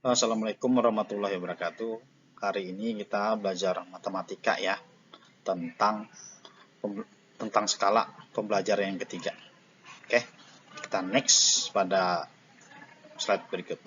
Assalamualaikum warahmatullahi wabarakatuh. Hari ini kita belajar matematika ya, tentang tentang skala pembelajaran yang ketiga. Oke, kita next pada slide berikut.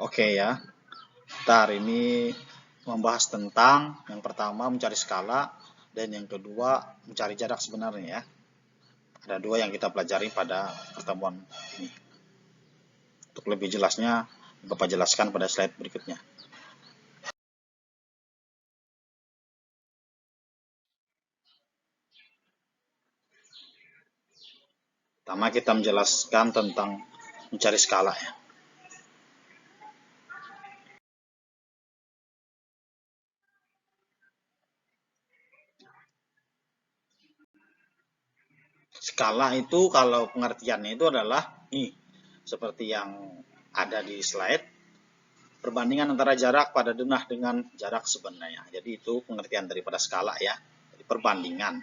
Oke ya, kita hari ini membahas tentang yang pertama mencari skala dan yang kedua mencari jarak sebenarnya ya. Ada dua yang kita pelajari pada pertemuan ini. Untuk lebih jelasnya, Bapak jelaskan pada slide berikutnya. Pertama kita menjelaskan tentang mencari skala ya. Skala itu kalau pengertiannya itu adalah nih, seperti yang ada di slide, perbandingan antara jarak pada denah dengan jarak sebenarnya. Jadi itu pengertian daripada skala ya. Jadi perbandingan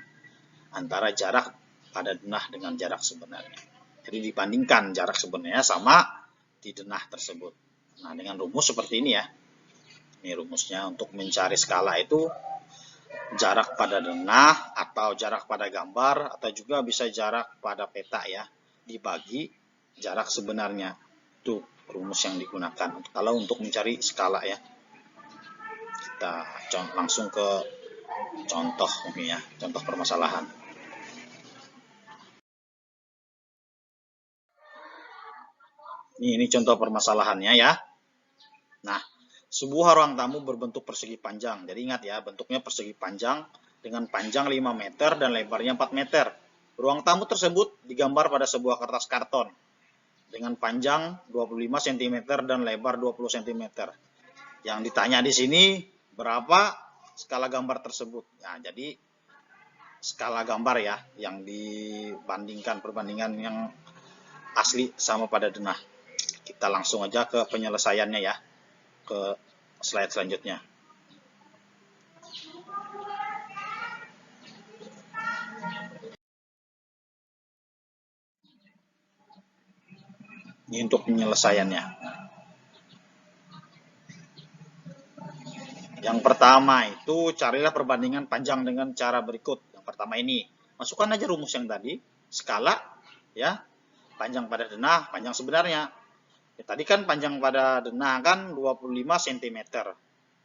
antara jarak pada denah dengan jarak sebenarnya. Jadi dibandingkan jarak sebenarnya sama di denah tersebut. Nah, dengan rumus seperti ini ya. Ini rumusnya untuk mencari skala itu jarak pada denah atau jarak pada gambar atau juga bisa jarak pada peta ya, dibagi jarak sebenarnya. Itu rumus yang digunakan kalau untuk mencari skala ya. Kita langsung ke contoh ini ya, contoh permasalahan. Ini contoh permasalahannya ya. Nah, sebuah ruang tamu berbentuk persegi panjang. Jadi ingat ya, bentuknya persegi panjang dengan panjang 5 meter dan lebarnya 4 meter. Ruang tamu tersebut digambar pada sebuah kertas karton dengan panjang 25 cm dan lebar 20 cm. Yang ditanya di sini berapa skala gambar tersebut. Nah, jadi skala gambar ya yang dibandingkan, perbandingan yang asli sama pada denah. Kita langsung aja ke penyelesaiannya ya, ke slide selanjutnya. Ini untuk penyelesaiannya. Yang pertama itu carilah perbandingan panjang dengan cara berikut. Yang pertama ini, masukkan aja rumus yang tadi, skala ya, panjang pada denah, panjang sebenarnya. Ya, tadi kan panjang pada denah kan 25 cm.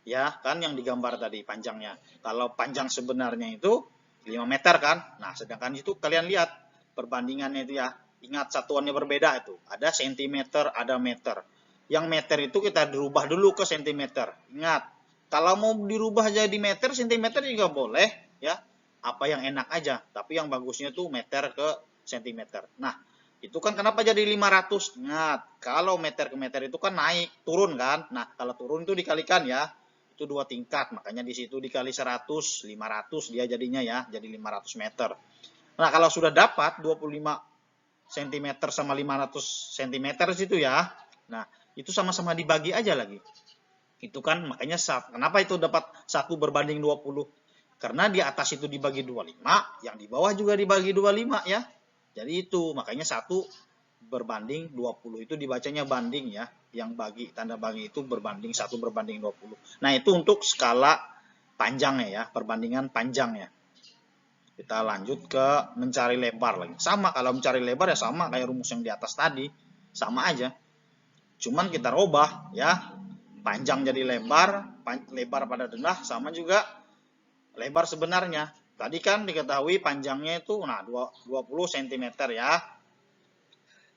Ya, kan yang digambar tadi panjangnya. Kalau panjang sebenarnya itu 5 meter kan. Nah, sedangkan itu kalian lihat perbandingannya itu ya. Ingat satuannya berbeda itu. Ada sentimeter, ada meter. Yang meter itu kita dirubah dulu ke sentimeter. Ingat, kalau mau dirubah jadi meter, sentimeter juga boleh ya. Apa yang enak aja, tapi yang bagusnya tuh meter ke sentimeter. Nah, itu kan kenapa jadi 500? Ingat, kalau meter ke meter itu kan naik, turun kan? Nah, kalau turun itu dikalikan ya. Itu 2 tingkat, makanya di situ dikali 100, 500 dia jadinya ya, jadi 500 meter. Nah, kalau sudah dapat 25 cm sama 500 cm situ ya. Nah, itu sama-sama dibagi aja lagi. Itu kan makanya kenapa itu dapat 1 berbanding 20? Karena di atas itu dibagi 25, yang di bawah juga dibagi 25 ya. Jadi itu makanya 1 berbanding 20 itu dibacanya banding ya. Yang bagi, tanda bagi itu berbanding, 1 berbanding 20. Nah, itu untuk skala panjangnya ya, perbandingan panjangnya. Kita lanjut ke mencari lebar lagi. Sama, kalau mencari lebar ya sama kayak rumus yang di atas tadi. Sama aja. Cuman kita robah ya. Panjang jadi lebar, lebar pada denah sama juga lebar sebenarnya. Tadi kan diketahui panjangnya itu 20 cm ya.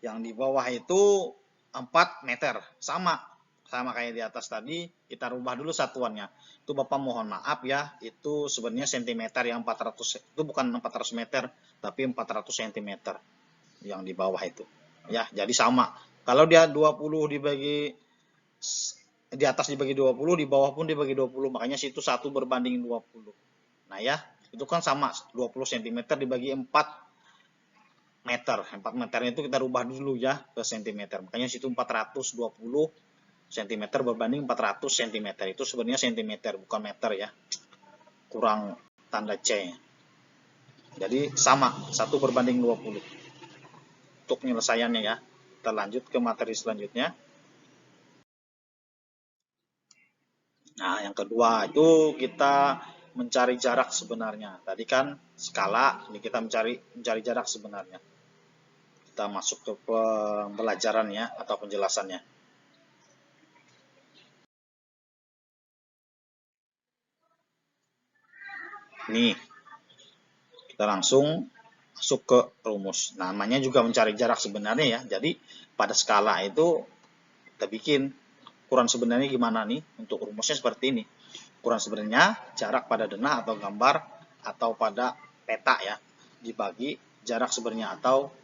Yang di bawah itu 4 meter. Sama kayak di atas tadi, kita rubah dulu satuannya. Itu Bapak mohon maaf ya, itu sebenarnya sentimeter yang 400, itu bukan 400 meter, tapi 400 cm yang di bawah itu. Ya, jadi sama. Kalau dia 20 dibagi di atas dibagi 20, di bawah pun dibagi 20, makanya situ 1 berbanding 20. Nah ya, itu kan sama 20 cm dibagi 4 meter. 4 meternya itu kita rubah dulu ya ke cm. Makanya situ 420 cm berbanding 400 cm. Itu sebenarnya cm bukan meter ya. Kurang tanda C. Jadi sama, 1/20. Untuk penyelesaiannya ya. Kita lanjut ke materi selanjutnya. Nah, yang kedua itu kita mencari jarak sebenarnya. Tadi kan skala, ini kita mencari jarak sebenarnya. Kita masuk ke pembelajarannya atau penjelasannya. Nih, kita langsung masuk ke rumus. Namanya juga mencari jarak sebenarnya ya. Jadi pada skala itu kita bikin ukuran sebenarnya gimana nih. Untuk rumusnya seperti ini. Ukuran sebenarnya jarak pada denah atau gambar atau pada peta ya. Dibagi jarak sebenarnya atau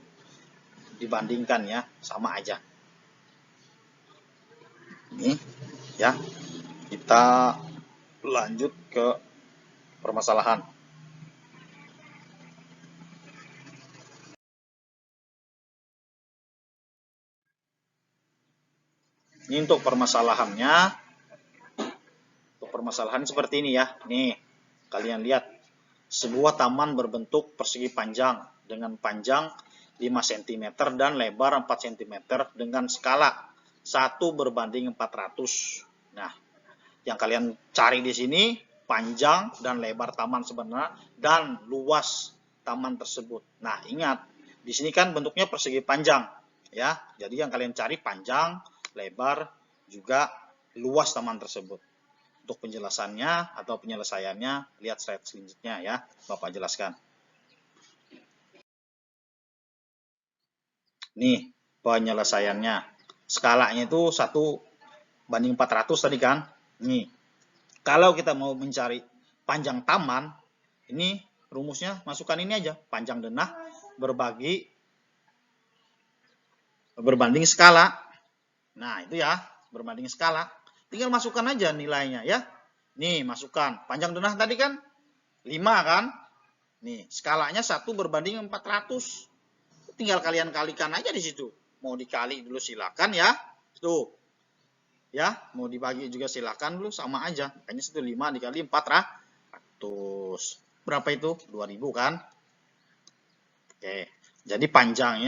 dibandingkan ya, sama aja. Ini ya, kita lanjut ke permasalahan. Ini untuk permasalahannya, seperti ini ya. Nih, kalian lihat, sebuah taman berbentuk persegi panjang dengan panjang 5 cm dan lebar 4 cm dengan skala 1/400. Nah, yang kalian cari di sini panjang dan lebar taman sebenarnya dan luas taman tersebut. Nah, ingat, di sini kan bentuknya persegi panjang ya. Jadi yang kalian cari panjang, lebar, juga luas taman tersebut. Untuk penjelasannya atau penyelesaiannya, lihat slide selanjutnya ya, Bapak jelaskan. Nih, penyelesaiannya. Skalanya itu 1/400 tadi kan. Nih, kalau kita mau mencari panjang taman, ini rumusnya masukkan ini aja, panjang denah berbanding skala. Nah, itu ya, berbanding skala. Tinggal masukkan aja nilainya ya. Nih, masukkan. Panjang denah tadi kan 5 kan? Nih, skalanya 1/400. Tinggal kalian kalikan aja di situ. Mau dikali dulu silakan ya. Tuh. Ya, mau dibagi juga silakan dulu, sama aja. Makanya 5 dikali 400. Berapa itu? 2000 kan? Oke. Jadi panjang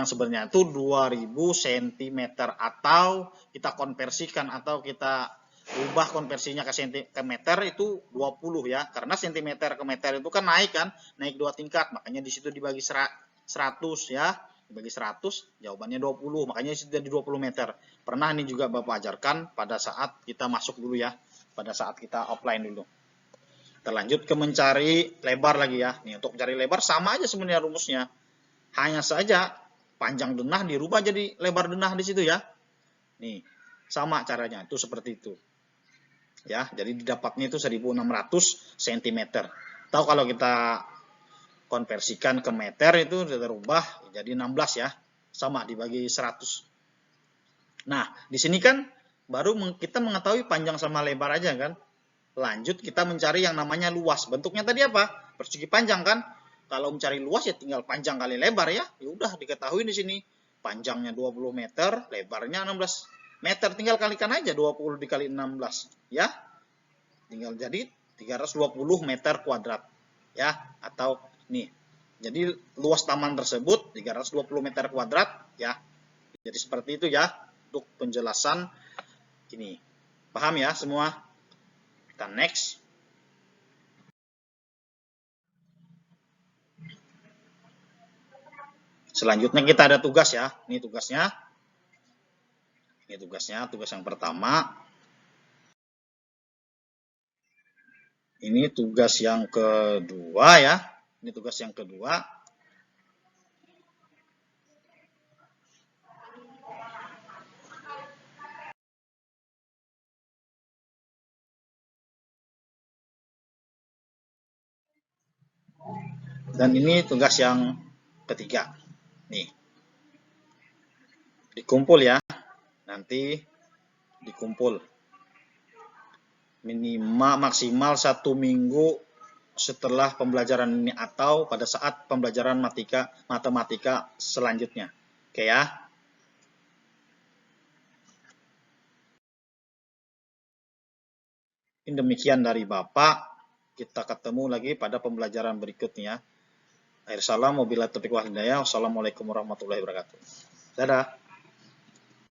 sebenarnya itu 2000 cm atau kita konversikan atau kita ubah konversinya ke meter itu 20 ya. Karena cm ke meter itu kan naik 2 tingkat. Makanya di situ dibagi 100 ya. Dibagi 100 jawabannya 20. Makanya di situ jadi 20 meter. Pernah ini juga Bapak ajarkan pada saat kita masuk dulu ya. Pada saat kita offline dulu. Kita lanjut ke mencari lebar lagi ya. Nih, untuk mencari lebar sama aja sebenarnya rumusnya. Hanya saja panjang denah dirubah jadi lebar denah di situ ya. Nih, sama caranya. Itu seperti itu. Ya, jadi didapatnya itu 1600 cm. Atau kalau kita konversikan ke meter itu dirubah jadi 16 ya. Sama dibagi 100. Nah, di sini kan baru kita mengetahui panjang sama lebar aja kan. Lanjut kita mencari yang namanya luas. Bentuknya tadi apa? Persegi panjang kan? Kalau mencari luas ya tinggal panjang kali lebar ya. Ya udah diketahui di sini. Panjangnya 20 meter, lebarnya 16 meter. Tinggal kalikan aja 20 dikali 16 ya. Tinggal jadi 320 meter kuadrat ya, atau nih. Jadi luas taman tersebut 320 meter kuadrat ya. Jadi seperti itu ya untuk penjelasan ini. Paham ya semua? Kita next. Selanjutnya kita ada tugas ya. Ini tugasnya. Tugas yang pertama. Ini tugas yang kedua ya. Ini tugas yang kedua. Dan ini tugas yang ketiga. Nih. Dikumpul ya. Nanti dikumpul. Maksimal 1 minggu setelah pembelajaran ini atau pada saat pembelajaran matematika selanjutnya. Oke ya. Ini demikian dari Bapak. Kita ketemu lagi pada pembelajaran berikutnya. Akhir salam, wabillahi taufiq wal hidayah. Wassalamualaikum warahmatullahi wabarakatuh. Dadah.